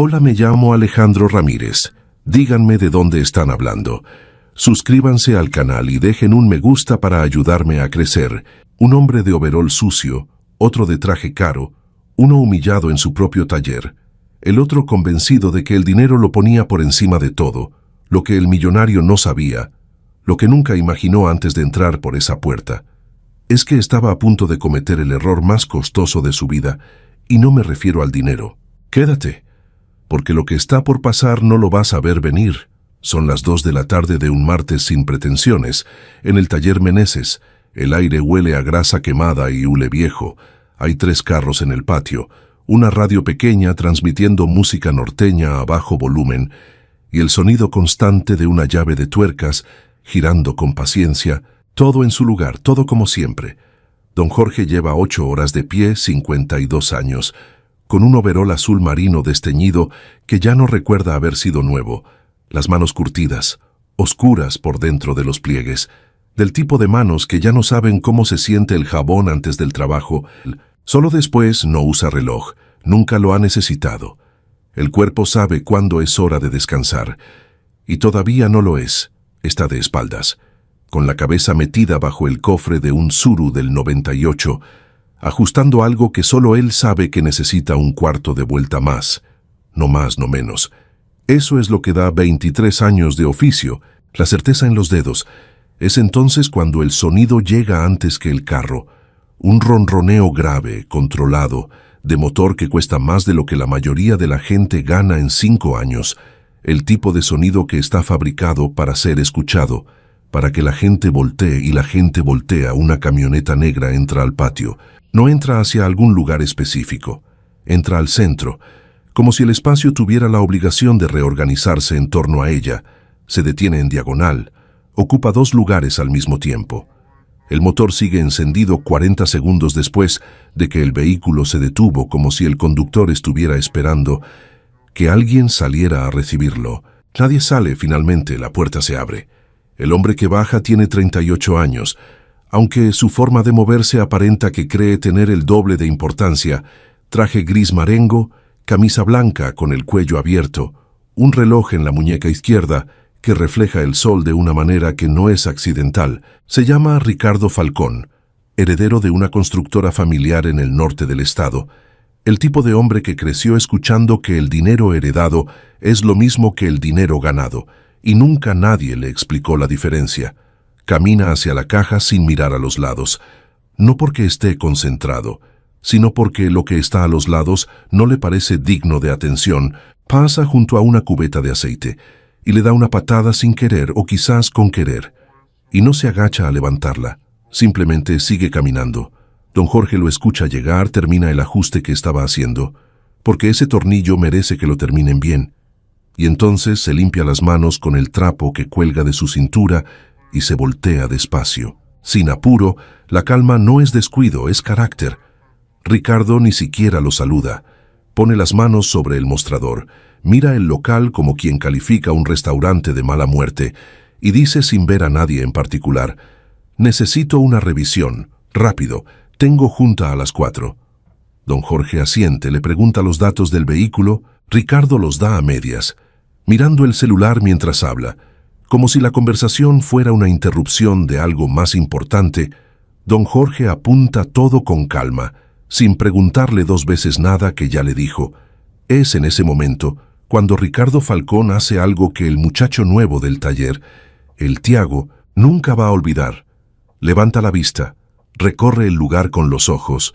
Hola, me llamo Alejandro Ramírez. Díganme de dónde están hablando. Suscríbanse al canal y dejen un me gusta para ayudarme a crecer. Un hombre de overol sucio, otro de traje caro, uno humillado en su propio taller, el otro convencido de que el dinero lo ponía por encima de todo, lo que el millonario no sabía, lo que nunca imaginó antes de entrar por esa puerta. Es que estaba a punto de cometer el error más costoso de su vida, y no me refiero al dinero. Quédate, porque lo que está por pasar no lo vas a ver venir. Son las 2 de la tarde de un martes sin pretensiones, en el taller Meneses. El aire huele a grasa quemada y hule viejo. Hay 3 carros en el patio, una radio pequeña transmitiendo música norteña a bajo volumen, y el sonido constante de una llave de tuercas, girando con paciencia, todo en su lugar, todo como siempre. Don Jorge lleva 8 horas de pie, 52 años, con un overol azul marino desteñido que ya no recuerda haber sido nuevo, las manos curtidas, oscuras por dentro de los pliegues, del tipo de manos que ya no saben cómo se siente el jabón antes del trabajo. Solo después no usa reloj, nunca lo ha necesitado. El cuerpo sabe cuándo es hora de descansar, y todavía no lo es. Está de espaldas, con la cabeza metida bajo el cofre de un Tsuru del 98, ajustando algo que solo él sabe que necesita un cuarto de vuelta más, no menos. Eso es lo que da 23 años de oficio, la certeza en los dedos. Es entonces cuando el sonido llega antes que el carro, un ronroneo grave, controlado, de motor que cuesta más de lo que la mayoría de la gente gana en 5 años, el tipo de sonido que está fabricado para ser escuchado, para que la gente voltee, y la gente voltea. Una camioneta negra entra al patio. No entra hacia algún lugar específico, entra al centro, como si el espacio tuviera la obligación de reorganizarse en torno a ella. Se detiene en diagonal, ocupa 2 lugares al mismo tiempo. El motor sigue encendido 40 segundos después de que el vehículo se detuvo, como si el conductor estuviera esperando que alguien saliera a recibirlo. Nadie sale. Finalmente la puerta se abre. El hombre que baja tiene 38 años, aunque su forma de moverse aparenta que cree tener el doble de importancia. Traje gris marengo, camisa blanca con el cuello abierto, un reloj en la muñeca izquierda que refleja el sol de una manera que no es accidental. Se llama Ricardo Falcón, heredero de una constructora familiar en el norte del estado, el tipo de hombre que creció escuchando que el dinero heredado es lo mismo que el dinero ganado, y nunca nadie le explicó la diferencia. Camina hacia la caja sin mirar a los lados, no porque esté concentrado, sino porque lo que está a los lados no le parece digno de atención. Pasa junto a una cubeta de aceite y le da una patada sin querer, o quizás con querer, y no se agacha a levantarla, simplemente sigue caminando. Don Jorge lo escucha llegar, termina el ajuste que estaba haciendo, porque ese tornillo merece que lo terminen bien, y entonces se limpia las manos con el trapo que cuelga de su cintura y se voltea despacio. Sin apuro, la calma no es descuido, es carácter. Ricardo ni siquiera lo saluda. Pone las manos sobre el mostrador, mira el local como quien califica un restaurante de mala muerte, y dice sin ver a nadie en particular: «Necesito una revisión, rápido, tengo junta a las 4». Don Jorge asiente, le pregunta los datos del vehículo. Ricardo los da a medias, mirando el celular mientras habla, como si la conversación fuera una interrupción de algo más importante. Don Jorge apunta todo con calma, sin preguntarle 2 veces nada que ya le dijo. Es en ese momento cuando Ricardo Falcón hace algo que el muchacho nuevo del taller, el Tiago, nunca va a olvidar. Levanta la vista, recorre el lugar con los ojos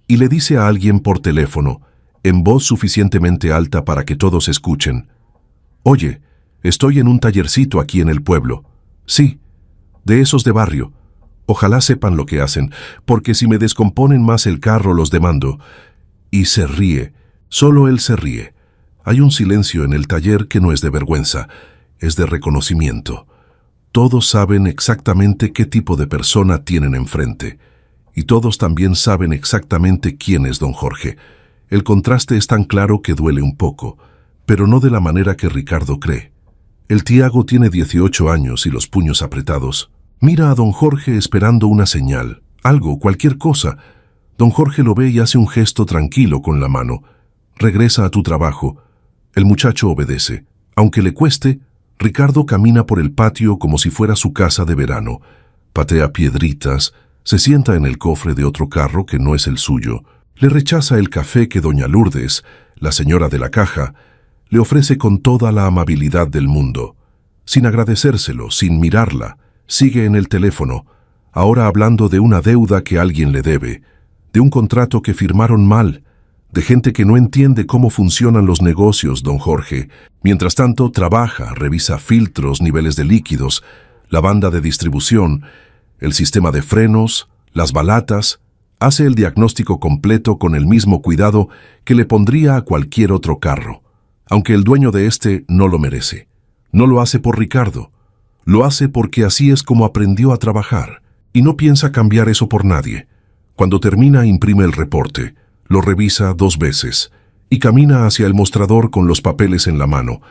y le dice a alguien por teléfono, en voz suficientemente alta para que todos escuchen: «Oye, estoy en un tallercito aquí en el pueblo». «Sí, de esos de barrio. Ojalá sepan lo que hacen, porque si me descomponen más el carro los demando». Y se ríe, solo él se ríe. Hay un silencio en el taller que no es de vergüenza, es de reconocimiento. Todos saben exactamente qué tipo de persona tienen enfrente, y todos también saben exactamente quién es don Jorge. El contraste es tan claro que duele un poco, pero no de la manera que Ricardo cree. El Tiago tiene 18 años y los puños apretados. Mira a don Jorge esperando una señal, algo, cualquier cosa. Don Jorge lo ve y hace un gesto tranquilo con la mano. «Regresa a tu trabajo». El muchacho obedece. Aunque le cueste, Ricardo camina por el patio como si fuera su casa de verano. Patea piedritas, se sienta en el cofre de otro carro que no es el suyo. Le rechaza el café que doña Lourdes, la señora de la caja, le ofrece con toda la amabilidad del mundo. Sin agradecérselo, sin mirarla, sigue en el teléfono, ahora hablando de una deuda que alguien le debe, de un contrato que firmaron mal, de gente que no entiende cómo funcionan los negocios, don Jorge. Mientras tanto, trabaja, revisa filtros, niveles de líquidos, la banda de distribución, el sistema de frenos, las balatas, hace el diagnóstico completo con el mismo cuidado que le pondría a cualquier otro carro, aunque el dueño de este no lo merece. No lo hace por Ricardo, lo hace porque así es como aprendió a trabajar, y no piensa cambiar eso por nadie. Cuando termina, imprime el reporte, lo revisa 2 veces, y camina hacia el mostrador con los papeles en la mano.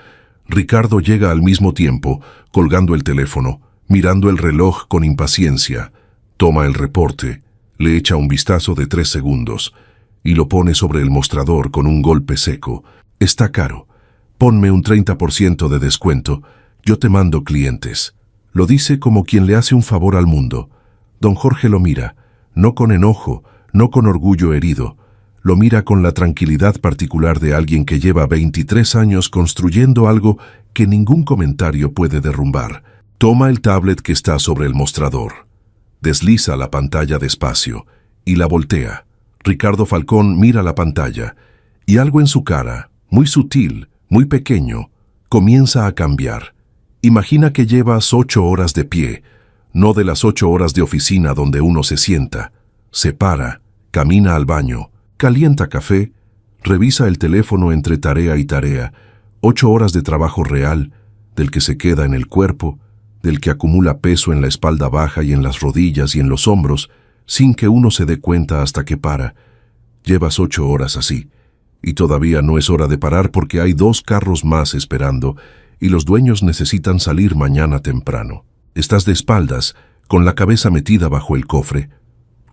Ricardo llega al mismo tiempo, colgando el teléfono, mirando el reloj con impaciencia. Toma el reporte, le echa un vistazo de 3 segundos, y lo pone sobre el mostrador con un golpe seco. Está caro. Ponme un 30% de descuento. Yo te mando clientes. Lo dice como quien le hace un favor al mundo. Don Jorge lo mira, no con enojo, no con orgullo herido. Lo mira con la tranquilidad particular de alguien que lleva 23 años construyendo algo que ningún comentario puede derrumbar. Toma el tablet que está sobre el mostrador. Desliza la pantalla despacio y la voltea. Ricardo Falcón mira la pantalla y algo en su cara, muy sutil, muy pequeño, comienza a cambiar. Imagina que llevas 8 horas de pie, no de las 8 horas de oficina donde uno se sienta. Se para, camina al baño, calienta café, revisa el teléfono entre tarea y tarea. 8 horas de trabajo real, del que se queda en el cuerpo, del que acumula peso en la espalda baja y en las rodillas y en los hombros, sin que uno se dé cuenta hasta que para. Llevas 8 horas así, y todavía no es hora de parar porque hay 2 carros más esperando, y los dueños necesitan salir mañana temprano. Estás de espaldas, con la cabeza metida bajo el cofre.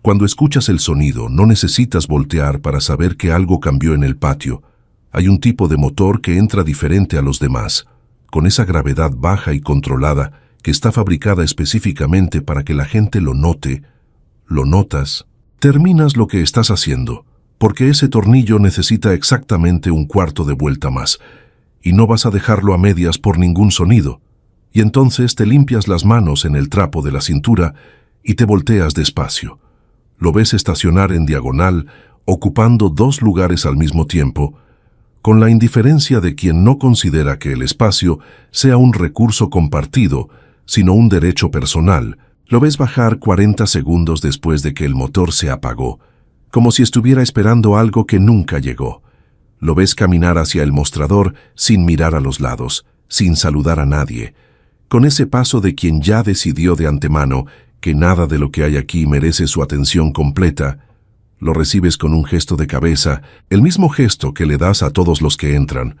Cuando escuchas el sonido, no necesitas voltear para saber que algo cambió en el patio. Hay un tipo de motor que entra diferente a los demás, con esa gravedad baja y controlada que está fabricada específicamente para que la gente lo note. Lo notas. Terminas lo que estás haciendo, porque ese tornillo necesita exactamente un cuarto de vuelta más, y no vas a dejarlo a medias por ningún sonido. Y entonces te limpias las manos en el trapo de la cintura y te volteas despacio. Lo ves estacionar en diagonal, ocupando 2 lugares al mismo tiempo, con la indiferencia de quien no considera que el espacio sea un recurso compartido, sino un derecho personal. Lo ves bajar 40 segundos después de que el motor se apagó, como si estuviera esperando algo que nunca llegó. Lo ves caminar hacia el mostrador sin mirar a los lados, sin saludar a nadie, con ese paso de quien ya decidió de antemano que nada de lo que hay aquí merece su atención completa. Lo recibes con un gesto de cabeza, el mismo gesto que le das a todos los que entran.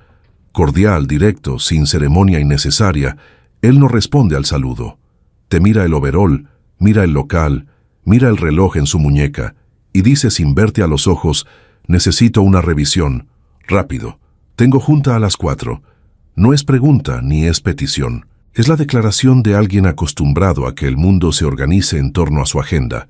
Cordial, directo, sin ceremonia innecesaria, él no responde al saludo. Te mira el overol, mira el local, mira el reloj en su muñeca, y dice sin verte a los ojos: necesito una revisión. Rápido. Tengo junta a las 4. No es pregunta ni es petición. Es la declaración de alguien acostumbrado a que el mundo se organice en torno a su agenda.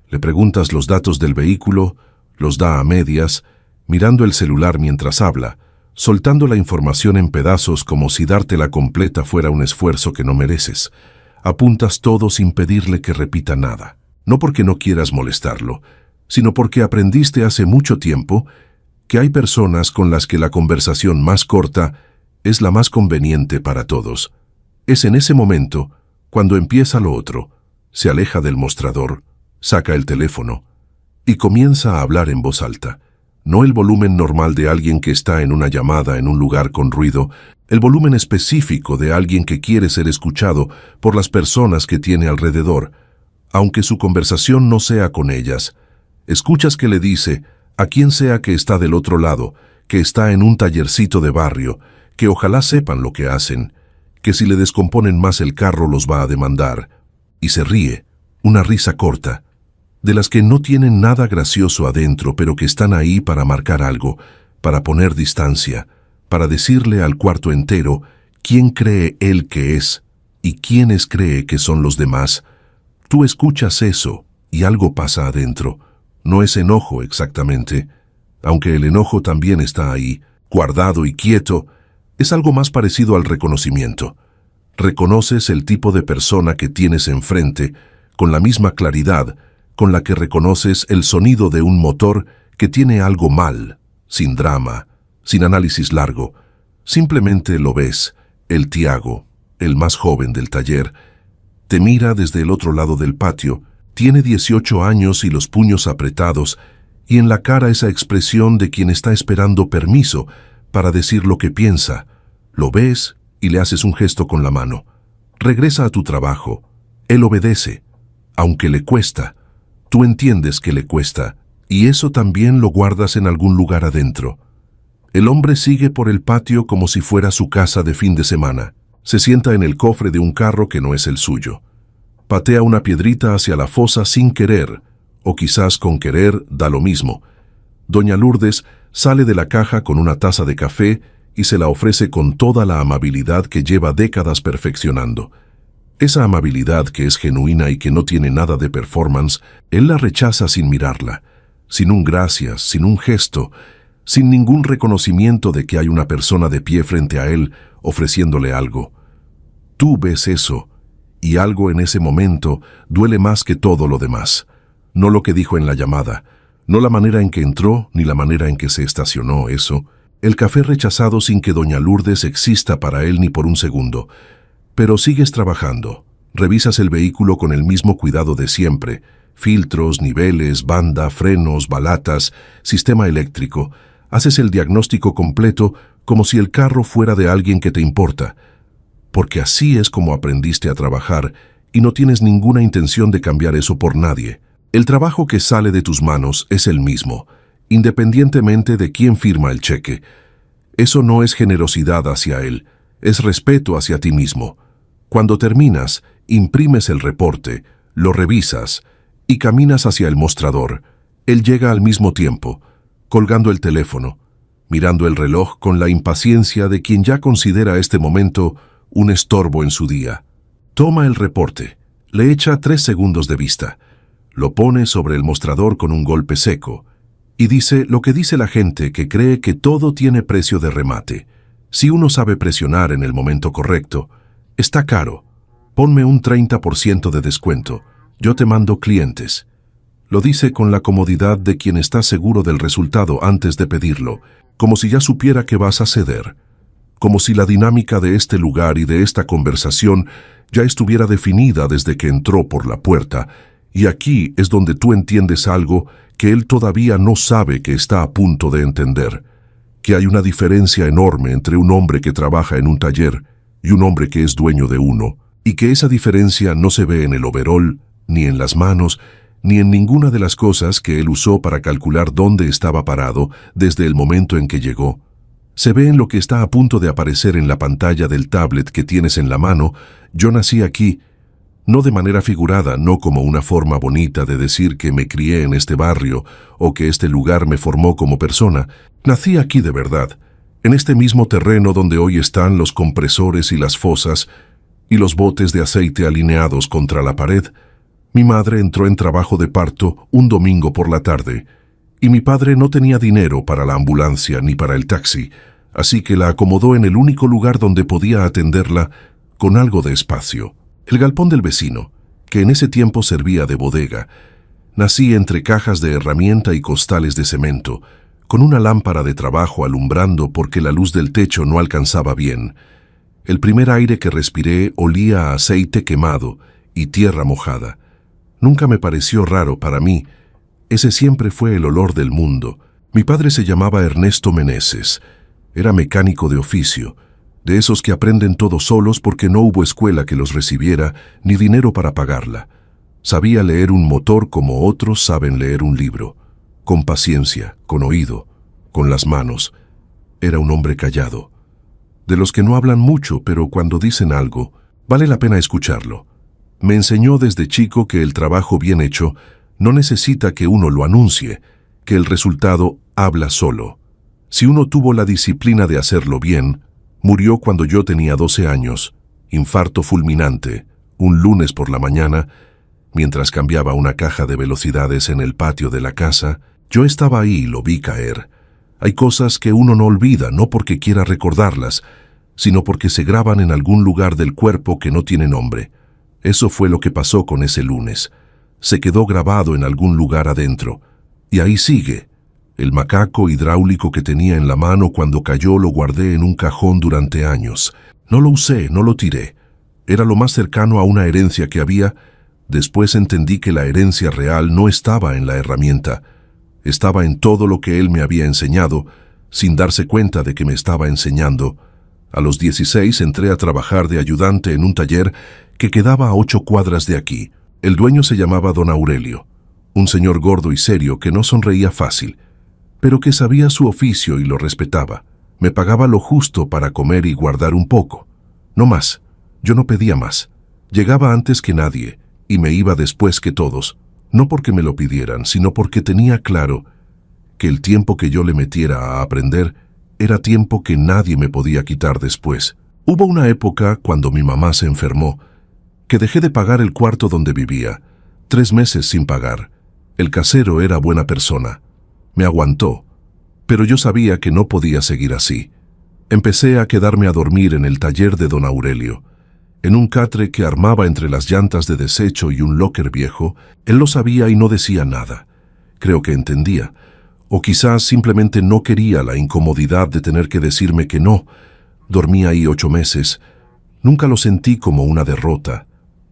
Le preguntas los datos del vehículo, los da a medias, mirando el celular mientras habla, soltando la información en pedazos como si dártela completa fuera un esfuerzo que no mereces. Apuntas todo sin pedirle que repita nada. No porque no quieras molestarlo, sino porque aprendiste hace mucho tiempo que hay personas con las que la conversación más corta es la más conveniente para todos. Es en ese momento, cuando empieza lo otro, se aleja del mostrador, saca el teléfono y comienza a hablar en voz alta. No el volumen normal de alguien que está en una llamada en un lugar con ruido, el volumen específico de alguien que quiere ser escuchado por las personas que tiene alrededor, aunque su conversación no sea con ellas. Escuchas que le dice a quien sea que está del otro lado, que está en un tallercito de barrio, que ojalá sepan lo que hacen, que si le descomponen más el carro los va a demandar. Y se ríe, una risa corta, de las que no tienen nada gracioso adentro, pero que están ahí para marcar algo, para poner distancia, para decirle al cuarto entero quién cree él que es y quiénes cree que son los demás. Tú escuchas eso y algo pasa adentro. No es enojo exactamente, aunque el enojo también está ahí, guardado y quieto. Es algo más parecido al reconocimiento. Reconoces el tipo de persona que tienes enfrente con la misma claridad con la que reconoces el sonido de un motor que tiene algo mal, sin drama, sin análisis largo. Simplemente lo ves. El Tiago, el más joven del taller, te mira desde el otro lado del patio. Tiene 18 años y los puños apretados, y en la cara esa expresión de quien está esperando permiso para decir lo que piensa. Lo ves y le haces un gesto con la mano. Regresa a tu trabajo. Él obedece, aunque le cuesta. Tú entiendes que le cuesta, y eso también lo guardas en algún lugar adentro. El hombre sigue por el patio como si fuera su casa de fin de semana. Se sienta en el cofre de un carro que no es el suyo. Patea una piedrita hacia la fosa sin querer, o quizás con querer, da lo mismo. Doña Lourdes sale de la caja con una taza de café y se la ofrece con toda la amabilidad que lleva décadas perfeccionando. Esa amabilidad que es genuina y que no tiene nada de performance, él la rechaza sin mirarla, sin un gracias, sin un gesto, sin ningún reconocimiento de que hay una persona de pie frente a él ofreciéndole algo. Tú ves eso, y algo en ese momento duele más que todo lo demás. No lo que dijo en la llamada, no la manera en que entró ni la manera en que se estacionó eso. El café rechazado sin que doña Lourdes exista para él ni por un segundo. Pero sigues trabajando. Revisas el vehículo con el mismo cuidado de siempre. Filtros, niveles, banda, frenos, balatas, sistema eléctrico. Haces el diagnóstico completo como si el carro fuera de alguien que te importa. Porque así es como aprendiste a trabajar y no tienes ninguna intención de cambiar eso por nadie. El trabajo que sale de tus manos es el mismo, independientemente de quién firma el cheque. Eso no es generosidad hacia él, es respeto hacia ti mismo. Cuando terminas, imprimes el reporte, lo revisas y caminas hacia el mostrador. Él llega al mismo tiempo, colgando el teléfono, mirando el reloj con la impaciencia de quien ya considera este momento un estorbo en su día. Toma el reporte, le echa 3 segundos de vista, lo pone sobre el mostrador con un golpe seco y dice lo que dice la gente que cree que todo tiene precio de remate. Si uno sabe presionar en el momento correcto, está caro. Ponme un 30% de descuento. Yo te mando clientes. Lo dice con la comodidad de quien está seguro del resultado antes de pedirlo, como si ya supiera que vas a ceder. Como si la dinámica de este lugar y de esta conversación ya estuviera definida desde que entró por la puerta, y aquí es donde tú entiendes algo que él todavía no sabe que está a punto de entender, que hay una diferencia enorme entre un hombre que trabaja en un taller y un hombre que es dueño de uno, y que esa diferencia no se ve en el overol, ni en las manos, ni en ninguna de las cosas que él usó para calcular dónde estaba parado desde el momento en que llegó. Se ve en lo que está a punto de aparecer en la pantalla del tablet que tienes en la mano. Yo nací aquí, no de manera figurada, no como una forma bonita de decir que me crié en este barrio o que este lugar me formó como persona. Nací aquí de verdad, en este mismo terreno donde hoy están los compresores y las fosas y los botes de aceite alineados contra la pared. Mi madre entró en trabajo de parto un domingo por la tarde, y mi padre no tenía dinero para la ambulancia ni para el taxi, así que la acomodó en el único lugar donde podía atenderla con algo de espacio, el galpón del vecino, que en ese tiempo servía de bodega. Nací entre cajas de herramienta y costales de cemento, con una lámpara de trabajo alumbrando porque la luz del techo no alcanzaba bien. El primer aire que respiré olía a aceite quemado y tierra mojada. Nunca me pareció raro para mí. Ese siempre fue el olor del mundo. Mi padre se llamaba Ernesto Meneses. Era mecánico de oficio, de esos que aprenden todos solos porque no hubo escuela que los recibiera ni dinero para pagarla. Sabía leer un motor como otros saben leer un libro, con paciencia, con oído, con las manos. Era un hombre callado, de los que no hablan mucho, pero cuando dicen algo, vale la pena escucharlo. Me enseñó desde chico que el trabajo bien hecho no necesita que uno lo anuncie, que el resultado habla solo. Si uno tuvo la disciplina de hacerlo bien, murió cuando yo tenía 12 años, infarto fulminante, un lunes por la mañana, mientras cambiaba una caja de velocidades en el patio de la casa. Yo estaba ahí y lo vi caer. Hay cosas que uno no olvida, no porque quiera recordarlas, sino porque se graban en algún lugar del cuerpo que no tiene nombre. Eso fue lo que pasó con ese lunes. Se quedó grabado en algún lugar adentro. Y ahí sigue. El macaco hidráulico que tenía en la mano cuando cayó lo guardé en un cajón durante años. No lo usé, no lo tiré. Era lo más cercano a una herencia que había. Después entendí que la herencia real no estaba en la herramienta. Estaba en todo lo que él me había enseñado, sin darse cuenta de que me estaba enseñando. A los 16 entré a trabajar de ayudante en un taller que quedaba a 8 cuadras de aquí. El dueño se llamaba Don Aurelio, un señor gordo y serio que no sonreía fácil, pero que sabía su oficio y lo respetaba. Me pagaba lo justo para comer y guardar un poco. No más. Yo no pedía más. Llegaba antes que nadie y me iba después que todos. No porque me lo pidieran, sino porque tenía claro que el tiempo que yo le metiera a aprender era tiempo que nadie me podía quitar después. Hubo una época, cuando mi mamá se enfermó, que dejé de pagar el cuarto donde vivía, 3 meses sin pagar. El casero era buena persona. Me aguantó, pero yo sabía que no podía seguir así. Empecé a quedarme a dormir en el taller de Don Aurelio. En un catre que armaba entre las llantas de desecho y un locker viejo. Él lo sabía y no decía nada. Creo que entendía. O quizás simplemente no quería la incomodidad de tener que decirme que no. Dormí ahí 8 meses. Nunca lo sentí como una derrota.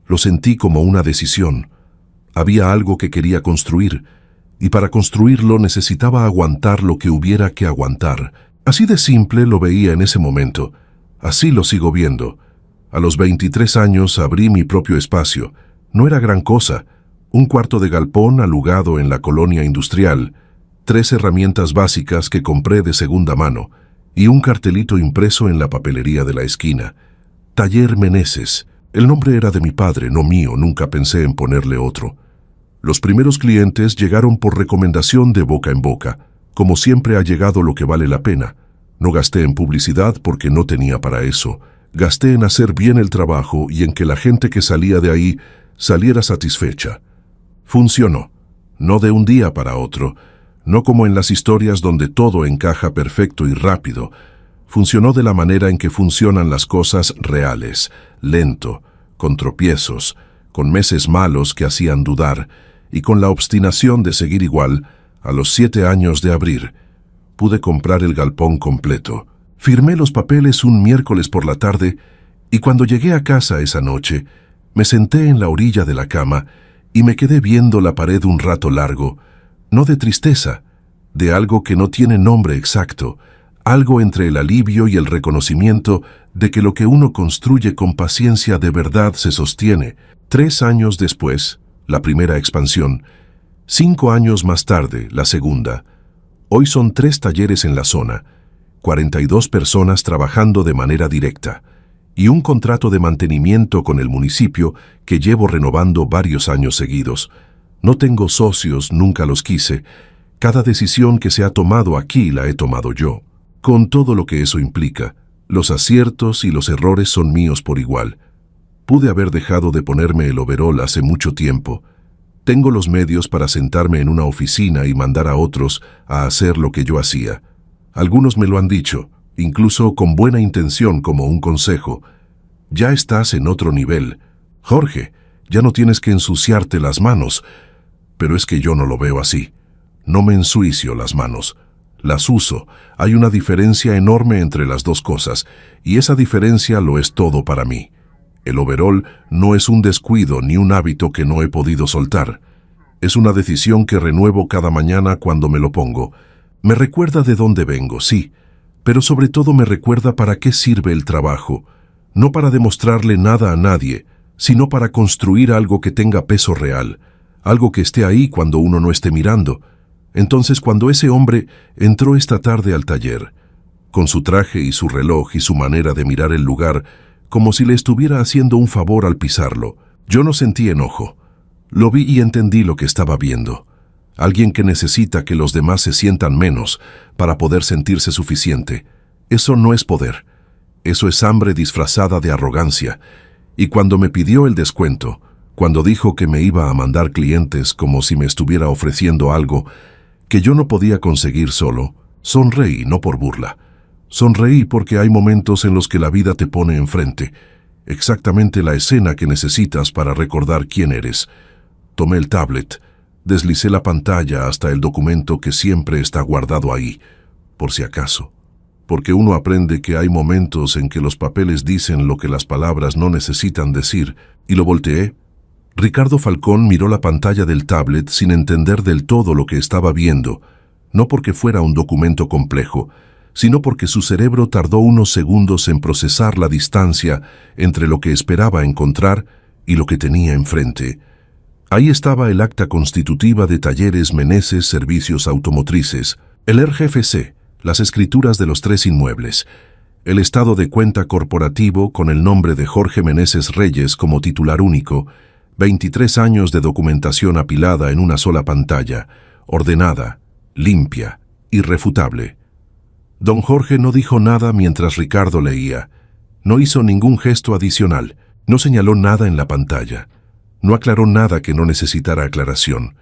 Lo sentí como una decisión. Había algo que quería construir, y para construirlo necesitaba aguantar lo que hubiera que aguantar. Así de simple lo veía en ese momento. Así lo sigo viendo. A los 23 años abrí mi propio espacio. No era gran cosa. Un cuarto de galpón alugado en la colonia industrial, 3 herramientas básicas que compré de segunda mano y un cartelito impreso en la papelería de la esquina. Taller Meneses. El nombre era de mi padre, no mío, nunca pensé en ponerle otro. Los primeros clientes llegaron por recomendación de boca en boca. Como siempre ha llegado lo que vale la pena. No gasté en publicidad porque no tenía para eso. Gasté en hacer bien el trabajo y en que la gente que salía de ahí saliera satisfecha. Funcionó. No de un día para otro. No como en las historias donde todo encaja perfecto y rápido. Funcionó de la manera en que funcionan las cosas reales. Lento, con tropiezos, con meses malos que hacían dudar y con la obstinación de seguir igual. A los 7 años de abrir, pude comprar el galpón completo. Firmé los papeles un miércoles por la tarde y cuando llegué a casa esa noche, me senté en la orilla de la cama y me quedé viendo la pared un rato largo, no de tristeza, de algo que no tiene nombre exacto, algo entre el alivio y el reconocimiento de que lo que uno construye con paciencia de verdad se sostiene. 3 años después, la primera expansión, 5 años más tarde, la segunda. Hoy son 3 talleres en la zona, 42 personas trabajando de manera directa y un contrato de mantenimiento con el municipio que llevo renovando varios años seguidos. No tengo socios, nunca los quise. Cada decisión que se ha tomado aquí la he tomado yo. Con todo lo que eso implica, los aciertos y los errores son míos por igual. Pude haber dejado de ponerme el overol hace mucho tiempo. Tengo los medios para sentarme en una oficina y mandar a otros a hacer lo que yo hacía. Algunos me lo han dicho, incluso con buena intención como un consejo. Ya estás en otro nivel. Jorge, ya no tienes que ensuciarte las manos. Pero es que yo no lo veo así. No me ensucio las manos. Las uso. Hay una diferencia enorme entre las dos cosas, y esa diferencia lo es todo para mí. El overol no es un descuido ni un hábito que no he podido soltar. Es una decisión que renuevo cada mañana cuando me lo pongo. Me recuerda de dónde vengo, sí, pero sobre todo me recuerda para qué sirve el trabajo. No para demostrarle nada a nadie, sino para construir algo que tenga peso real, algo que esté ahí cuando uno no esté mirando. Entonces, cuando ese hombre entró esta tarde al taller, con su traje y su reloj y su manera de mirar el lugar, como si le estuviera haciendo un favor al pisarlo, yo no sentí enojo. Lo vi y entendí lo que estaba viendo. alguien que necesita que los demás se sientan menos para poder sentirse suficiente. Eso no es poder. Eso es hambre disfrazada de arrogancia. Y cuando me pidió el descuento, cuando dijo que me iba a mandar clientes como si me estuviera ofreciendo algo que yo no podía conseguir solo, sonreí, no por burla. Sonreí porque hay momentos en los que la vida te pone enfrente, exactamente la escena que necesitas para recordar quién eres. Tomé el tablet, deslicé la pantalla hasta el documento que siempre está guardado ahí, por si acaso. Porque uno aprende que hay momentos en que los papeles dicen lo que las palabras no necesitan decir, y lo volteé. Ricardo Falcón miró la pantalla del tablet sin entender del todo lo que estaba viendo, no porque fuera un documento complejo, sino porque su cerebro tardó unos segundos en procesar la distancia entre lo que esperaba encontrar y lo que tenía enfrente. Ahí estaba el acta constitutiva de Talleres Meneses Servicios Automotrices, el RGFC, las escrituras de los 3 inmuebles, el estado de cuenta corporativo con el nombre de Jorge Meneses Reyes como titular único, 23 años de documentación apilada en una sola pantalla, ordenada, limpia, irrefutable. Don Jorge no dijo nada mientras Ricardo leía. No hizo ningún gesto adicional, no señaló nada en la pantalla, no aclaró nada que no necesitara aclaración.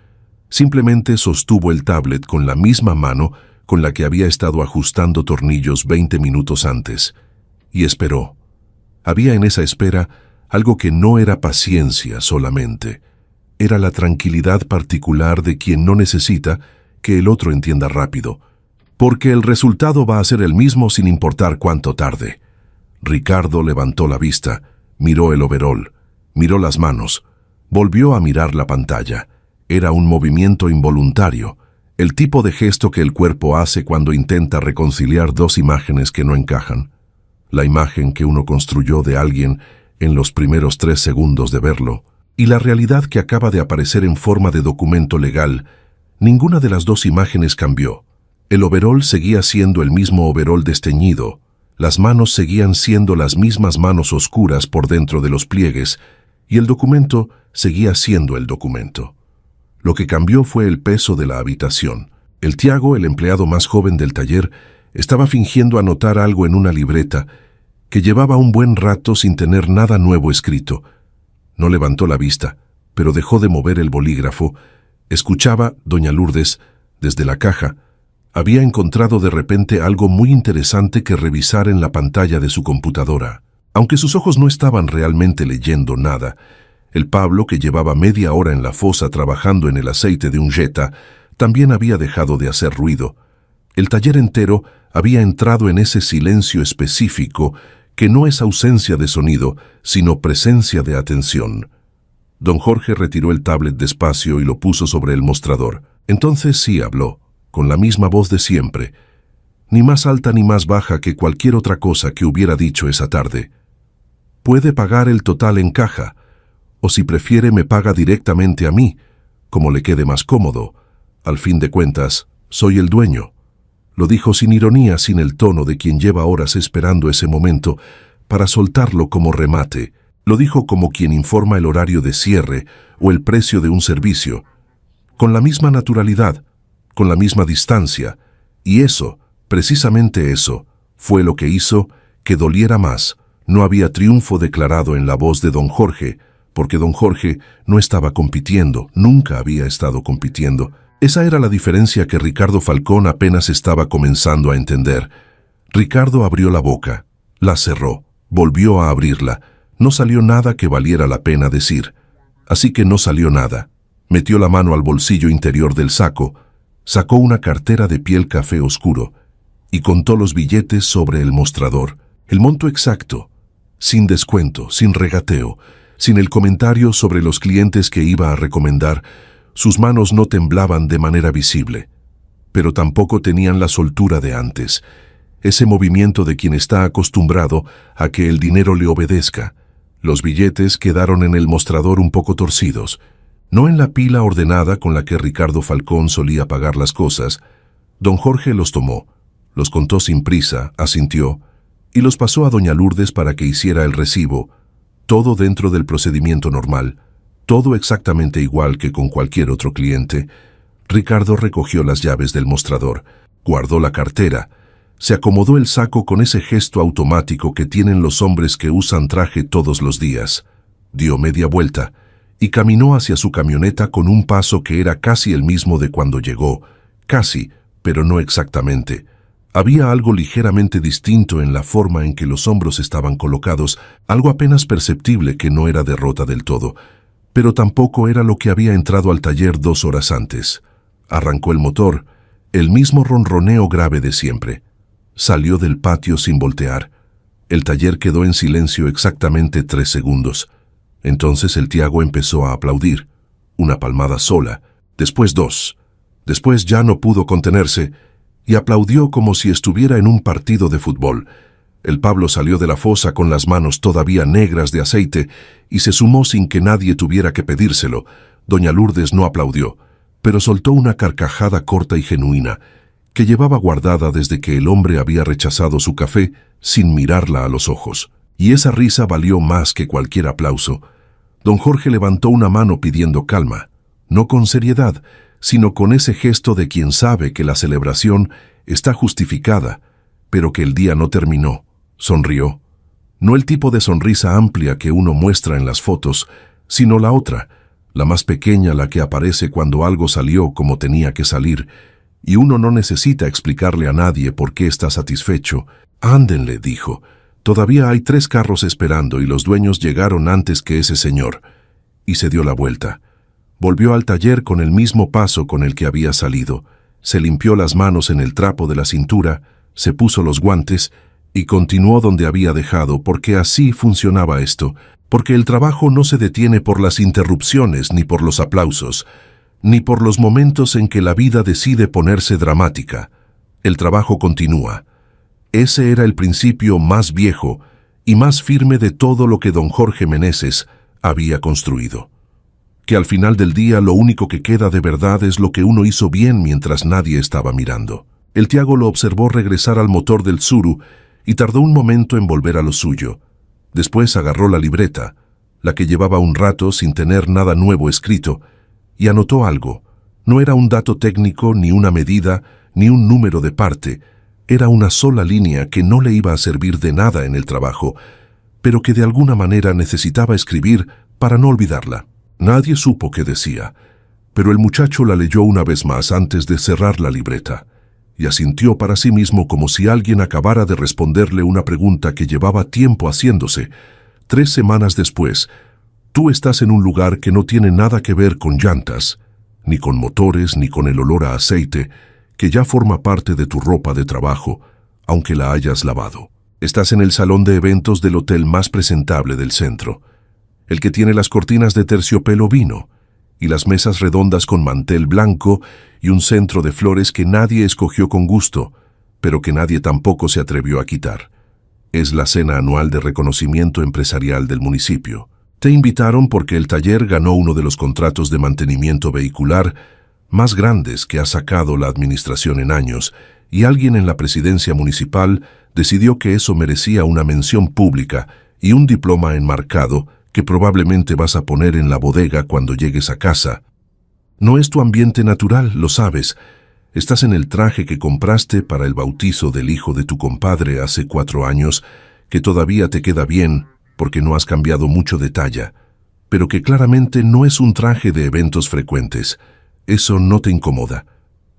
Simplemente sostuvo el tablet con la misma mano con la que había estado ajustando tornillos 20 minutos antes, y esperó. Había en esa espera algo que no era paciencia solamente, era la tranquilidad particular de quien no necesita que el otro entienda rápido, porque el resultado va a ser el mismo sin importar cuánto tarde. Ricardo levantó la vista, miró el overol, miró las manos, volvió a mirar la pantalla. Era un movimiento involuntario, el tipo de gesto que el cuerpo hace cuando intenta reconciliar dos imágenes que no encajan. La imagen que uno construyó de alguien en los primeros 3 segundos de verlo, y la realidad que acaba de aparecer en forma de documento legal. Ninguna de las dos imágenes cambió. El overol seguía siendo el mismo overol desteñido, las manos seguían siendo las mismas manos oscuras por dentro de los pliegues, y el documento seguía siendo el documento. Lo que cambió fue el peso de la habitación. El Tiago, el empleado más joven del taller, estaba fingiendo anotar algo en una libreta que llevaba un buen rato sin tener nada nuevo escrito. No levantó la vista, pero dejó de mover el bolígrafo. Escuchaba, doña Lourdes, desde la caja. Había encontrado de repente algo muy interesante que revisar en la pantalla de su computadora. Aunque sus ojos no estaban realmente leyendo nada, el Pablo, que llevaba media hora en la fosa trabajando en el aceite de un Jetta, también había dejado de hacer ruido. El taller entero había entrado en ese silencio específico que no es ausencia de sonido, sino presencia de atención. Don Jorge retiró el tablet despacio y lo puso sobre el mostrador. Entonces sí habló, con la misma voz de siempre, ni más alta ni más baja que cualquier otra cosa que hubiera dicho esa tarde. Puede pagar el total en caja, o si prefiere me paga directamente a mí, como le quede más cómodo. Al fin de cuentas, soy el dueño. Lo dijo sin ironía, sin el tono de quien lleva horas esperando ese momento para soltarlo como remate. Lo dijo como quien informa el horario de cierre o el precio de un servicio, con la misma naturalidad, con la misma distancia, y eso, precisamente eso, fue lo que hizo que doliera más. No había triunfo declarado en la voz de don Jorge, porque don Jorge no estaba compitiendo, nunca había estado compitiendo. Esa era la diferencia que Ricardo Falcón apenas estaba comenzando a entender. Ricardo abrió la boca, la cerró, volvió a abrirla. No salió nada que valiera la pena decir. Así que no salió nada. Metió la mano al bolsillo interior del saco, sacó una cartera de piel café oscuro y contó los billetes sobre el mostrador. El monto exacto, sin descuento, sin regateo, sin el comentario sobre los clientes que iba a recomendar. Sus manos no temblaban de manera visible, pero tampoco tenían la soltura de antes, ese movimiento de quien está acostumbrado a que el dinero le obedezca. Los billetes quedaron en el mostrador un poco torcidos, no en la pila ordenada con la que Ricardo Falcón solía pagar las cosas. Don Jorge los tomó, los contó sin prisa, asintió, y los pasó a doña Lourdes para que hiciera el recibo, todo dentro del procedimiento normal, todo exactamente igual que con cualquier otro cliente. Ricardo recogió las llaves del mostrador, guardó la cartera, se acomodó el saco con ese gesto automático que tienen los hombres que usan traje todos los días, dio media vuelta y caminó hacia su camioneta con un paso que era casi el mismo de cuando llegó, casi, pero no exactamente. Había algo ligeramente distinto en la forma en que los hombros estaban colocados, algo apenas perceptible que no era derrota del todo, pero tampoco era lo que había entrado al taller 2 horas antes. Arrancó el motor, el mismo ronroneo grave de siempre. Salió del patio sin voltear. El taller quedó en silencio exactamente 3 segundos. Entonces el Tiago empezó a aplaudir. Una palmada sola, después 2. Después ya no pudo contenerse y aplaudió como si estuviera en un partido de fútbol. El Pablo salió de la fosa con las manos todavía negras de aceite y se sumó sin que nadie tuviera que pedírselo. Doña Lourdes no aplaudió, pero soltó una carcajada corta y genuina, que llevaba guardada desde que el hombre había rechazado su café sin mirarla a los ojos. Y esa risa valió más que cualquier aplauso. Don Jorge levantó una mano pidiendo calma, no con seriedad, sino con ese gesto de quien sabe que la celebración está justificada, pero que el día no terminó. Sonrió. No el tipo de sonrisa amplia que uno muestra en las fotos, sino la otra, la más pequeña, la que aparece cuando algo salió como tenía que salir, y uno no necesita explicarle a nadie por qué está satisfecho. «Ándenle», dijo. «Todavía hay 3 carros esperando y los dueños llegaron antes que ese señor». Y se dio la vuelta. Volvió al taller con el mismo paso con el que había salido. Se limpió las manos en el trapo de la cintura, se puso los guantes y continuó donde había dejado, porque así funcionaba esto, porque el trabajo no se detiene por las interrupciones ni por los aplausos, ni por los momentos en que la vida decide ponerse dramática. El trabajo continúa. Ese era el principio más viejo y más firme de todo lo que don Jorge Meneses había construido. Que al final del día lo único que queda de verdad es lo que uno hizo bien mientras nadie estaba mirando. El Tiago lo observó regresar al motor del Tsuru y tardó un momento en volver a lo suyo. Después agarró la libreta, la que llevaba un rato sin tener nada nuevo escrito, y anotó algo. No era un dato técnico, ni una medida, ni un número de parte. Era una sola línea que no le iba a servir de nada en el trabajo, pero que de alguna manera necesitaba escribir para no olvidarla. Nadie supo qué decía, pero el muchacho la leyó una vez más antes de cerrar la libreta, y asintió para sí mismo como si alguien acabara de responderle una pregunta que llevaba tiempo haciéndose. 3 semanas después, tú estás en un lugar que no tiene nada que ver con llantas, ni con motores, ni con el olor a aceite, que ya forma parte de tu ropa de trabajo, aunque la hayas lavado. Estás en el salón de eventos del hotel más presentable del centro, el que tiene las cortinas de terciopelo vino, y las mesas redondas con mantel blanco y un centro de flores que nadie escogió con gusto, pero que nadie tampoco se atrevió a quitar. Es la cena anual de reconocimiento empresarial del municipio. Te invitaron porque el taller ganó uno de los contratos de mantenimiento vehicular más grandes que ha sacado la administración en años, y alguien en la presidencia municipal decidió que eso merecía una mención pública y un diploma enmarcado que probablemente vas a poner en la bodega cuando llegues a casa. No es tu ambiente natural, lo sabes. Estás en el traje que compraste para el bautizo del hijo de tu compadre hace 4 años, que todavía te queda bien porque no has cambiado mucho de talla, pero que claramente no es un traje de eventos frecuentes. Eso no te incomoda.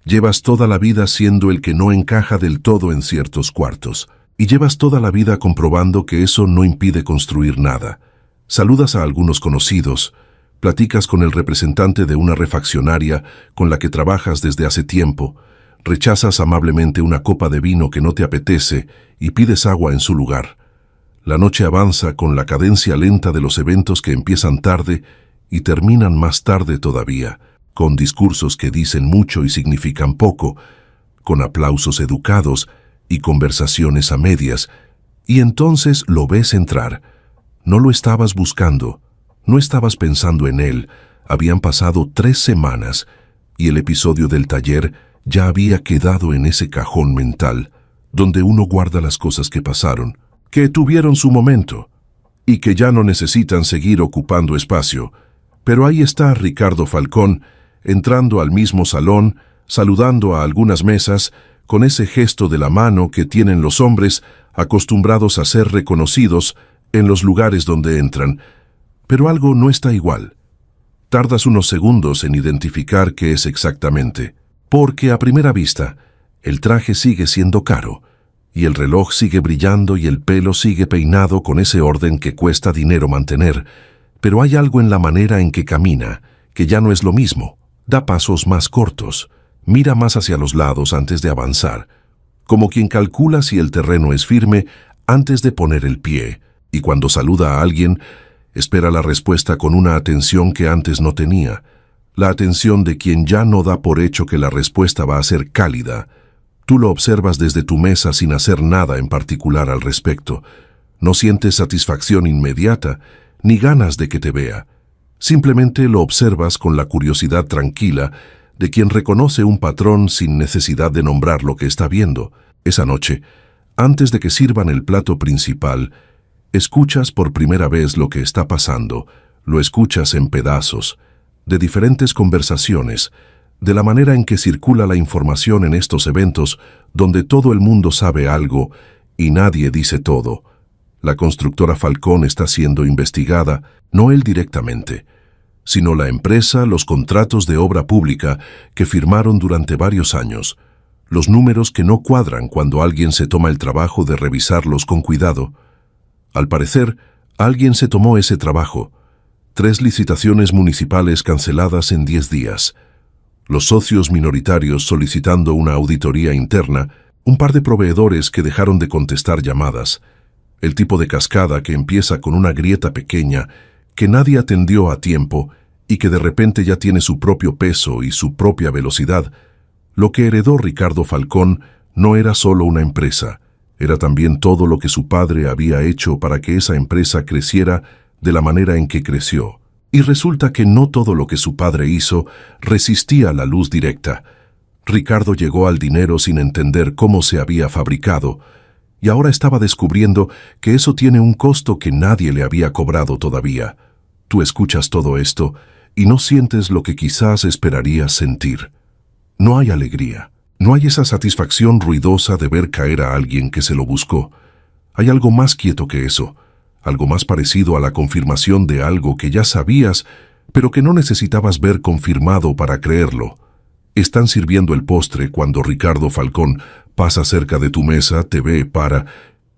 Llevas toda la vida siendo el que no encaja del todo en ciertos cuartos, y llevas toda la vida comprobando que eso no impide construir nada. Saludas a algunos conocidos, platicas con el representante de una refaccionaria con la que trabajas desde hace tiempo, rechazas amablemente una copa de vino que no te apetece y pides agua en su lugar. La noche avanza con la cadencia lenta de los eventos que empiezan tarde y terminan más tarde todavía, con discursos que dicen mucho y significan poco, con aplausos educados y conversaciones a medias, y entonces lo ves entrar. No lo estabas buscando, no estabas pensando en él. Habían pasado 3 semanas y el episodio del taller ya había quedado en ese cajón mental donde uno guarda las cosas que pasaron, que tuvieron su momento y que ya no necesitan seguir ocupando espacio. Pero ahí está Ricardo Falcón, entrando al mismo salón, saludando a algunas mesas, con ese gesto de la mano que tienen los hombres acostumbrados a ser reconocidos en los lugares donde entran. Pero algo no está igual. Tardas unos segundos en identificar qué es exactamente, porque a primera vista, el traje sigue siendo caro, y el reloj sigue brillando y el pelo sigue peinado con ese orden que cuesta dinero mantener, pero hay algo en la manera en que camina, que ya no es lo mismo. Da pasos más cortos, mira más hacia los lados antes de avanzar, como quien calcula si el terreno es firme antes de poner el pie, y cuando saluda a alguien, espera la respuesta con una atención que antes no tenía, la atención de quien ya no da por hecho que la respuesta va a ser cálida. Tú lo observas desde tu mesa sin hacer nada en particular al respecto. No sientes satisfacción inmediata, ni ganas de que te vea. Simplemente lo observas con la curiosidad tranquila de quien reconoce un patrón sin necesidad de nombrar lo que está viendo. Esa noche, antes de que sirvan el plato principal, escuchas por primera vez lo que está pasando, lo escuchas en pedazos, de diferentes conversaciones, de la manera en que circula la información en estos eventos donde todo el mundo sabe algo y nadie dice todo. La constructora Falcón está siendo investigada, no él directamente, sino la empresa, los contratos de obra pública que firmaron durante varios años, los números que no cuadran cuando alguien se toma el trabajo de revisarlos con cuidado. Al parecer, alguien se tomó ese trabajo. 3 licitaciones municipales canceladas en 10 días. Los socios minoritarios solicitando una auditoría interna, un par de proveedores que dejaron de contestar llamadas, el tipo de cascada que empieza con una grieta pequeña que nadie atendió a tiempo y que de repente ya tiene su propio peso y su propia velocidad. Lo que heredó Ricardo Falcón no era solo una empresa, era también todo lo que su padre había hecho para que esa empresa creciera de la manera en que creció. Y resulta que no todo lo que su padre hizo resistía la luz directa. Ricardo llegó al dinero sin entender cómo se había fabricado, y ahora estaba descubriendo que eso tiene un costo que nadie le había cobrado todavía. Tú escuchas todo esto y no sientes lo que quizás esperarías sentir. No hay alegría, no hay esa satisfacción ruidosa de ver caer a alguien que se lo buscó. Hay algo más quieto que eso, algo más parecido a la confirmación de algo que ya sabías, pero que no necesitabas ver confirmado para creerlo. Están sirviendo el postre cuando Ricardo Falcón pasa cerca de tu mesa, te ve, para,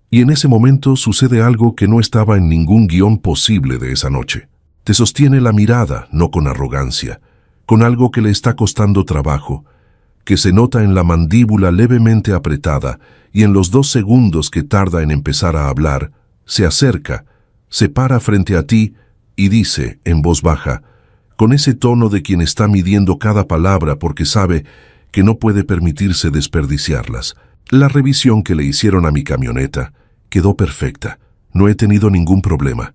y en ese momento sucede algo que no estaba en ningún guión posible de esa noche. Te sostiene la mirada, no con arrogancia, con algo que le está costando trabajo, que se nota en la mandíbula levemente apretada y en los 2 segundos que tarda en empezar a hablar, se acerca, se para frente a ti y dice en voz baja, con ese tono de quien está midiendo cada palabra porque sabe que no puede permitirse desperdiciarlas. La revisión que le hicieron a mi camioneta quedó perfecta, no he tenido ningún problema.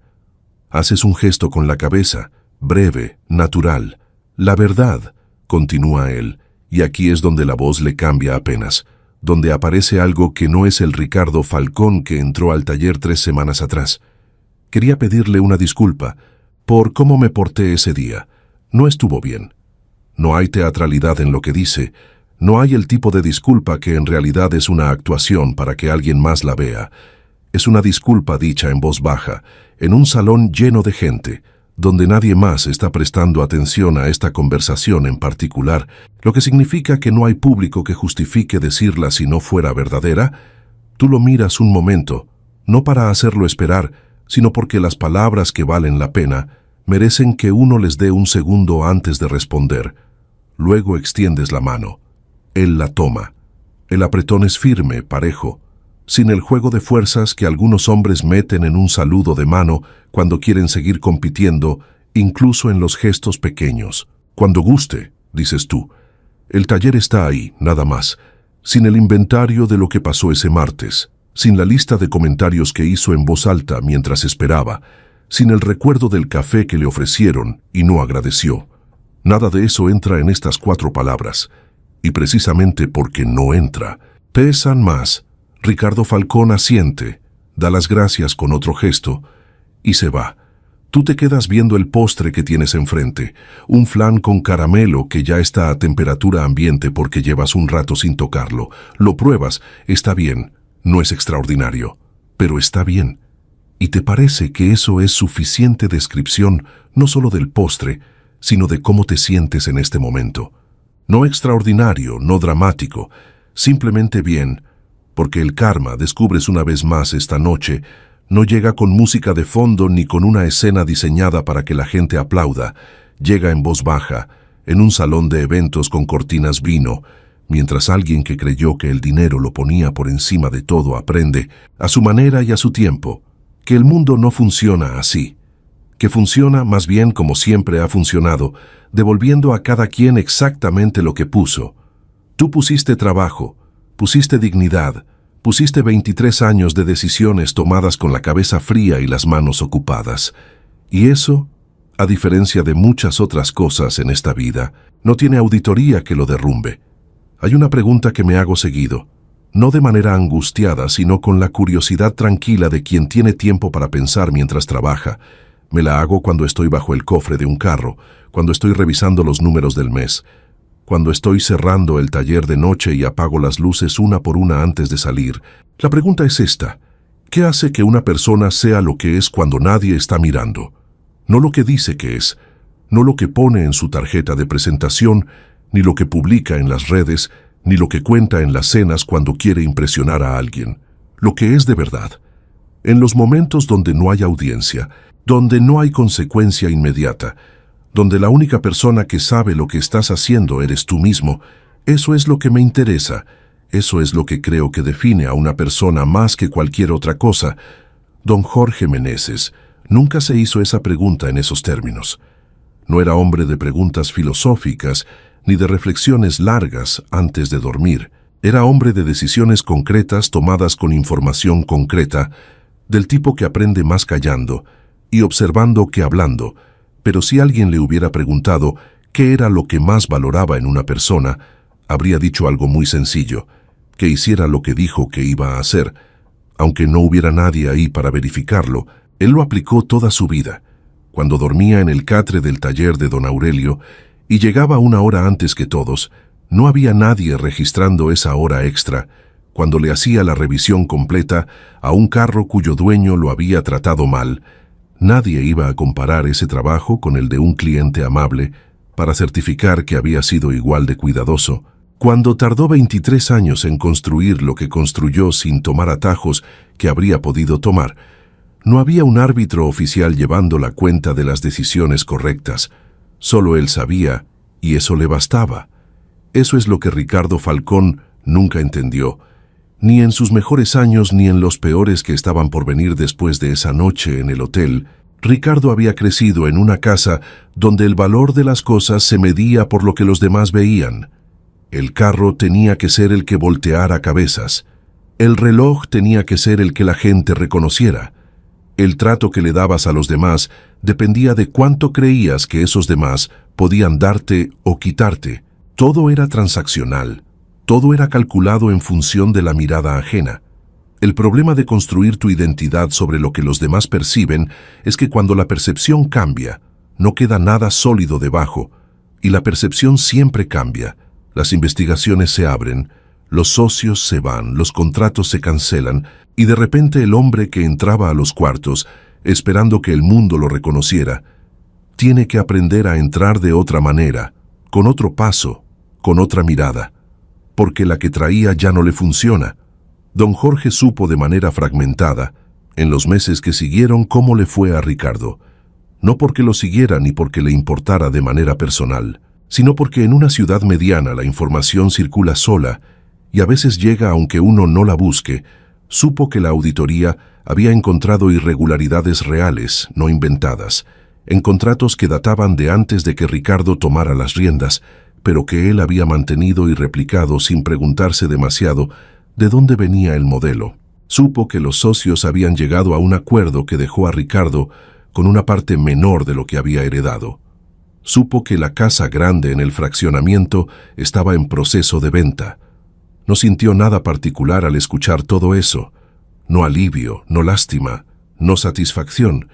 Haces un gesto con la cabeza, breve, natural. La verdad, continúa él, y aquí es donde la voz le cambia apenas, donde aparece algo que no es el Ricardo Falcón que entró al taller 3 semanas atrás. Quería pedirle una disculpa por cómo me porté ese día. No estuvo bien. No hay teatralidad en lo que dice, no hay el tipo de disculpa que en realidad es una actuación para que alguien más la vea. Es una disculpa dicha en voz baja, en un salón lleno de gente, donde nadie más está prestando atención a esta conversación en particular, lo que significa que no hay público que justifique decirla si no fuera verdadera. Tú lo miras un momento, no para hacerlo esperar, sino porque las palabras que valen la pena merecen que uno les dé un segundo antes de responder. Luego extiendes la mano. Él la toma. El apretón es firme, parejo, sin el juego de fuerzas que algunos hombres meten en un saludo de mano cuando quieren seguir compitiendo, incluso en los gestos pequeños. Cuando guste, dices tú. El taller está ahí, nada más, sin el inventario de lo que pasó ese martes, sin la lista de comentarios que hizo en voz alta mientras esperaba, sin el recuerdo del café que le ofrecieron y no agradeció. Nada de eso entra en estas 4 palabras, y precisamente porque no entra, pesan más. Ricardo Falcón asiente, da las gracias con otro gesto y se va. Tú te quedas viendo el postre que tienes enfrente, un flan con caramelo que ya está a temperatura ambiente porque llevas un rato sin tocarlo. Lo pruebas, está bien, no es extraordinario, pero está bien. Y te parece que eso es suficiente descripción no solo del postre, sino de cómo te sientes en este momento. No extraordinario, no dramático, simplemente bien, porque el karma, descubres una vez más esta noche, no llega con música de fondo ni con una escena diseñada para que la gente aplauda. Llega en voz baja, en un salón de eventos con cortinas vino, mientras alguien que creyó que el dinero lo ponía por encima de todo aprende, a su manera y a su tiempo, que el mundo no funciona así, que funciona más bien como siempre ha funcionado, devolviendo a cada quien exactamente lo que puso. Tú pusiste trabajo, pusiste dignidad, pusiste 23 años de decisiones tomadas con la cabeza fría y las manos ocupadas. Y eso, a diferencia de muchas otras cosas en esta vida, no tiene auditoría que lo derrumbe. Hay una pregunta que me hago seguido, no de manera angustiada, sino con la curiosidad tranquila de quien tiene tiempo para pensar mientras trabaja. Me la hago cuando estoy bajo el cofre de un carro, cuando estoy revisando los números del mes, cuando estoy cerrando el taller de noche y apago las luces una por una antes de salir. La pregunta es esta: ¿qué hace que una persona sea lo que es cuando nadie está mirando? No lo que dice que es, no lo que pone en su tarjeta de presentación, ni lo que publica en las redes, ni lo que cuenta en las cenas cuando quiere impresionar a alguien. Lo que es de verdad. En los momentos donde no hay audiencia, donde no hay consecuencia inmediata, donde la única persona que sabe lo que estás haciendo eres tú mismo, eso es lo que me interesa, eso es lo que creo que define a una persona más que cualquier otra cosa. Don Jorge Meneses nunca se hizo esa pregunta en esos términos. No era hombre de preguntas filosóficas ni de reflexiones largas antes de dormir. Era hombre de decisiones concretas tomadas con información concreta, del tipo que aprende más callando y observando que hablando. Pero si alguien le hubiera preguntado qué era lo que más valoraba en una persona, habría dicho algo muy sencillo: que hiciera lo que dijo que iba a hacer. Aunque no hubiera nadie ahí para verificarlo, él lo aplicó toda su vida. Cuando dormía en el catre del taller de don Aurelio y llegaba una hora antes que todos, no había nadie registrando esa hora extra. Cuando le hacía la revisión completa a un carro cuyo dueño lo había tratado mal, nadie iba a comparar ese trabajo con el de un cliente amable para certificar que había sido igual de cuidadoso. Cuando tardó 23 años en construir lo que construyó sin tomar atajos que habría podido tomar, no había un árbitro oficial llevando la cuenta de las decisiones correctas. Solo él sabía, y eso le bastaba. Eso es lo que Ricardo Falcón nunca entendió, ni en sus mejores años ni en los peores que estaban por venir después de esa noche en el hotel. Ricardo había crecido en una casa donde el valor de las cosas se medía por lo que los demás veían. El carro tenía que ser el que volteara cabezas. El reloj tenía que ser el que la gente reconociera. El trato que le dabas a los demás dependía de cuánto creías que esos demás podían darte o quitarte. Todo era transaccional. Todo era calculado en función de la mirada ajena. El problema de construir tu identidad sobre lo que los demás perciben es que cuando la percepción cambia, no queda nada sólido debajo, y la percepción siempre cambia. Las investigaciones se abren, los socios se van, los contratos se cancelan, y de repente el hombre que entraba a los cuartos, esperando que el mundo lo reconociera, tiene que aprender a entrar de otra manera, con otro paso, con otra mirada, porque la que traía ya no le funciona. Don Jorge supo de manera fragmentada, en los meses que siguieron, cómo le fue a Ricardo. No porque lo siguiera ni porque le importara de manera personal, sino porque en una ciudad mediana la información circula sola y a veces llega aunque uno no la busque. Supo que la auditoría había encontrado irregularidades reales, no inventadas, en contratos que databan de antes de que Ricardo tomara las riendas, pero que él había mantenido y replicado sin preguntarse demasiado de dónde venía el modelo. Supo que los socios habían llegado a un acuerdo que dejó a Ricardo con una parte menor de lo que había heredado. Supo que la casa grande en el fraccionamiento estaba en proceso de venta. No sintió nada particular al escuchar todo eso. No alivio, no lástima, no satisfacción.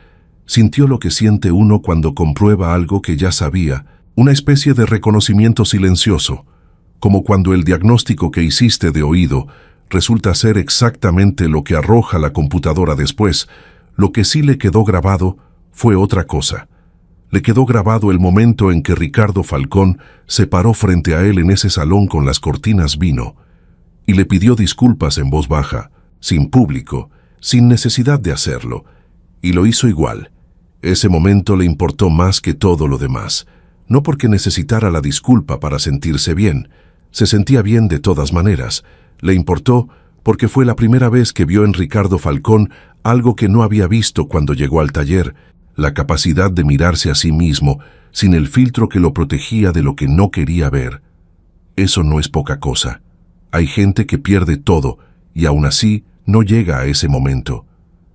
Sintió lo que siente uno cuando comprueba algo que ya sabía, una especie de reconocimiento silencioso, como cuando el diagnóstico que hiciste de oído resulta ser exactamente lo que arroja la computadora después. Lo que sí le quedó grabado fue otra cosa. Le quedó grabado el momento en que Ricardo Falcón se paró frente a él en ese salón con las cortinas vino y le pidió disculpas en voz baja, sin público, sin necesidad de hacerlo, y lo hizo igual. Ese momento le importó más que todo lo demás, no porque necesitara la disculpa para sentirse bien, se sentía bien de todas maneras, le importó porque fue la primera vez que vio en Ricardo Falcón algo que no había visto cuando llegó al taller, la capacidad de mirarse a sí mismo sin el filtro que lo protegía de lo que no quería ver. Eso no es poca cosa. Hay gente que pierde todo y aún así no llega a ese momento.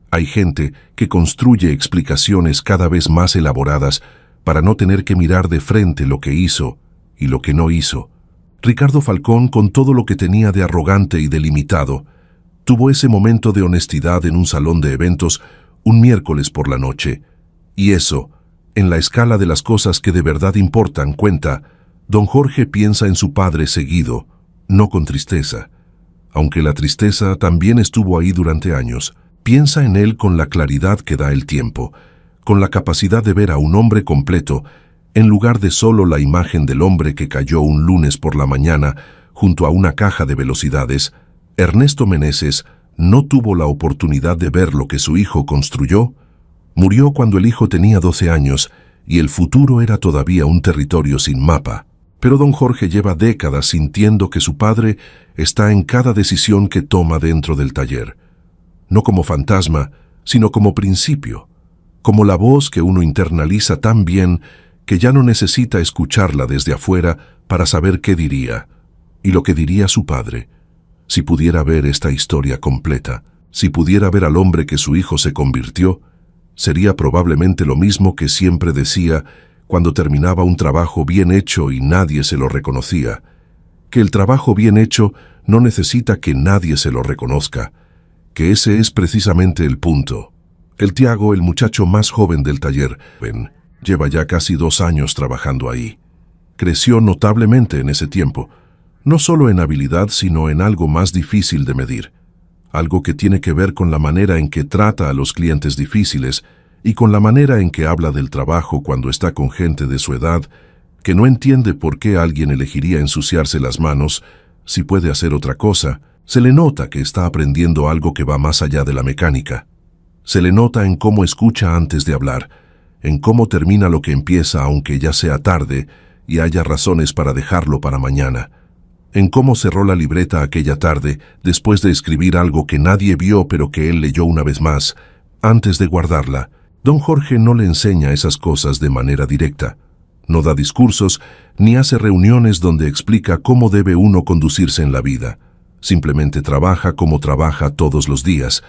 Hay gente que construye explicaciones cada vez más elaboradas para no tener que mirar de frente lo que hizo y lo que no hizo. Ricardo Falcón, con todo lo que tenía de arrogante y delimitado, tuvo ese momento de honestidad en un salón de eventos un miércoles por la noche. Y eso, en la escala de las cosas que de verdad importan, cuenta, don Jorge piensa en su padre seguido, no con tristeza. Aunque la tristeza también estuvo ahí durante años, piensa en él con la claridad que da el tiempo, con la capacidad de ver a un hombre completo, en lugar de solo la imagen del hombre que cayó un lunes por la mañana junto a una caja de velocidades. Ernesto Meneses no tuvo la oportunidad de ver lo que su hijo construyó. Murió cuando el hijo tenía 12 años y el futuro era todavía un territorio sin mapa. Pero don Jorge lleva décadas sintiendo que su padre está en cada decisión que toma dentro del taller. No como fantasma, sino como principio, como la voz que uno internaliza tan bien que ya no necesita escucharla desde afuera para saber qué diría, y lo que diría su padre. Si pudiera ver esta historia completa, si pudiera ver al hombre que su hijo se convirtió, sería probablemente lo mismo que siempre decía cuando terminaba un trabajo bien hecho y nadie se lo reconocía, que el trabajo bien hecho no necesita que nadie se lo reconozca, que ese es precisamente el punto. El Tiago, el muchacho más joven del taller, lleva ya casi 2 años trabajando ahí. Creció notablemente en ese tiempo, no solo en habilidad, sino en algo más difícil de medir, algo que tiene que ver con la manera en que trata a los clientes difíciles y con la manera en que habla del trabajo cuando está con gente de su edad, que no entiende por qué alguien elegiría ensuciarse las manos si puede hacer otra cosa. Se le nota que está aprendiendo algo que va más allá de la mecánica. Se le nota en cómo escucha antes de hablar, en cómo termina lo que empieza aunque ya sea tarde y haya razones para dejarlo para mañana, en cómo cerró la libreta aquella tarde después de escribir algo que nadie vio pero que él leyó una vez más, antes de guardarla. Don Jorge no le enseña esas cosas de manera directa, no da discursos ni hace reuniones donde explica cómo debe uno conducirse en la vida. Simplemente trabaja como trabaja todos los días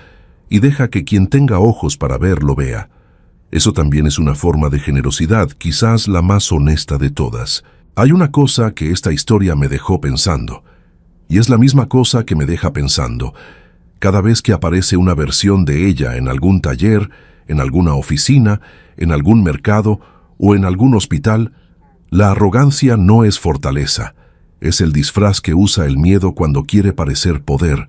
y deja que quien tenga ojos para ver lo vea. Eso también es una forma de generosidad, quizás la más honesta de todas. Hay una cosa que esta historia me dejó pensando, y es la misma cosa que me deja pensando cada vez que aparece una versión de ella en algún taller, en alguna oficina, en algún mercado o en algún hospital. La arrogancia no es fortaleza, es el disfraz que usa el miedo cuando quiere parecer poder.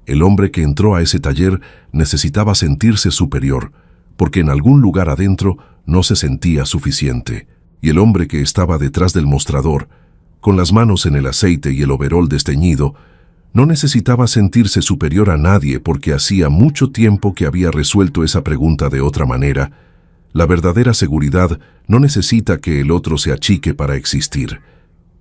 El hombre que entró a ese taller necesitaba sentirse superior, porque en algún lugar adentro no se sentía suficiente. Y el hombre que estaba detrás del mostrador, con las manos en el aceite y el overol desteñido, no necesitaba sentirse superior a nadie porque hacía mucho tiempo que había resuelto esa pregunta de otra manera. La verdadera seguridad no necesita que el otro se achique para existir.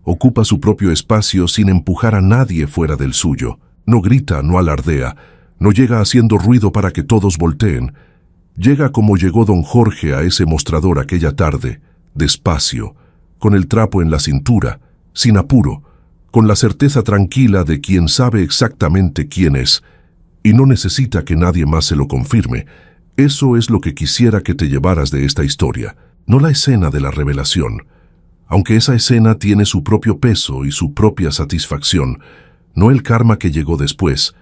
Ocupa su propio espacio sin empujar a nadie fuera del suyo. No grita, no alardea, no llega haciendo ruido para que todos volteen. Llega como llegó don Jorge a ese mostrador aquella tarde, despacio, con el trapo en la cintura, sin apuro, con la certeza tranquila de quien sabe exactamente quién es, y no necesita que nadie más se lo confirme. Eso es lo que quisiera que te llevaras de esta historia, no la escena de la revelación. Aunque esa escena tiene su propio peso y su propia satisfacción, no el karma que llegó después,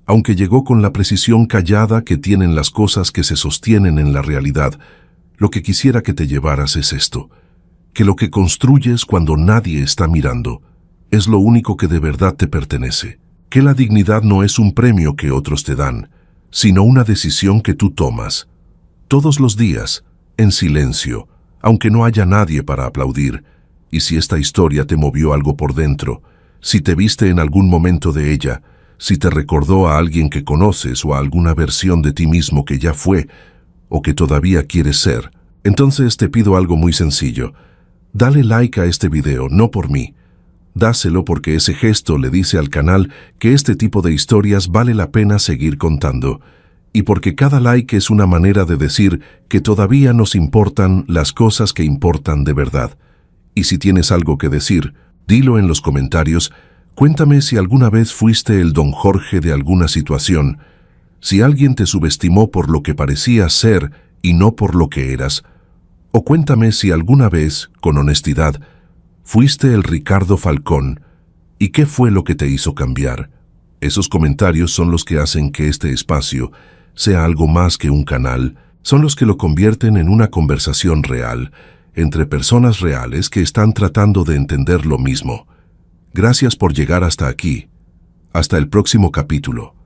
aunque llegó con la precisión callada que tienen las cosas que se sostienen en la realidad, lo que quisiera que te llevaras es esto, que lo que construyes cuando nadie está mirando es lo único que de verdad te pertenece, que la dignidad no es un premio que otros te dan, sino una decisión que tú tomas, todos los días, en silencio, aunque no haya nadie para aplaudir. Y si esta historia te movió algo por dentro, si te viste en algún momento de ella, si te recordó a alguien que conoces o a alguna versión de ti mismo que ya fue o que todavía quieres ser, entonces te pido algo muy sencillo. Dale like a este video, no por mí. Dáselo porque ese gesto le dice al canal que este tipo de historias vale la pena seguir contando, y porque cada like es una manera de decir que todavía nos importan las cosas que importan de verdad. Y si tienes algo que decir, dilo en los comentarios. Cuéntame si alguna vez fuiste el Don Jorge de alguna situación, si alguien te subestimó por lo que parecías ser y no por lo que eras, o cuéntame si alguna vez, con honestidad, fuiste el Ricardo Falcón y qué fue lo que te hizo cambiar. Esos comentarios son los que hacen que este espacio sea algo más que un canal, son los que lo convierten en una conversación real, entre personas reales que están tratando de entender lo mismo. Gracias por llegar hasta aquí. Hasta el próximo capítulo.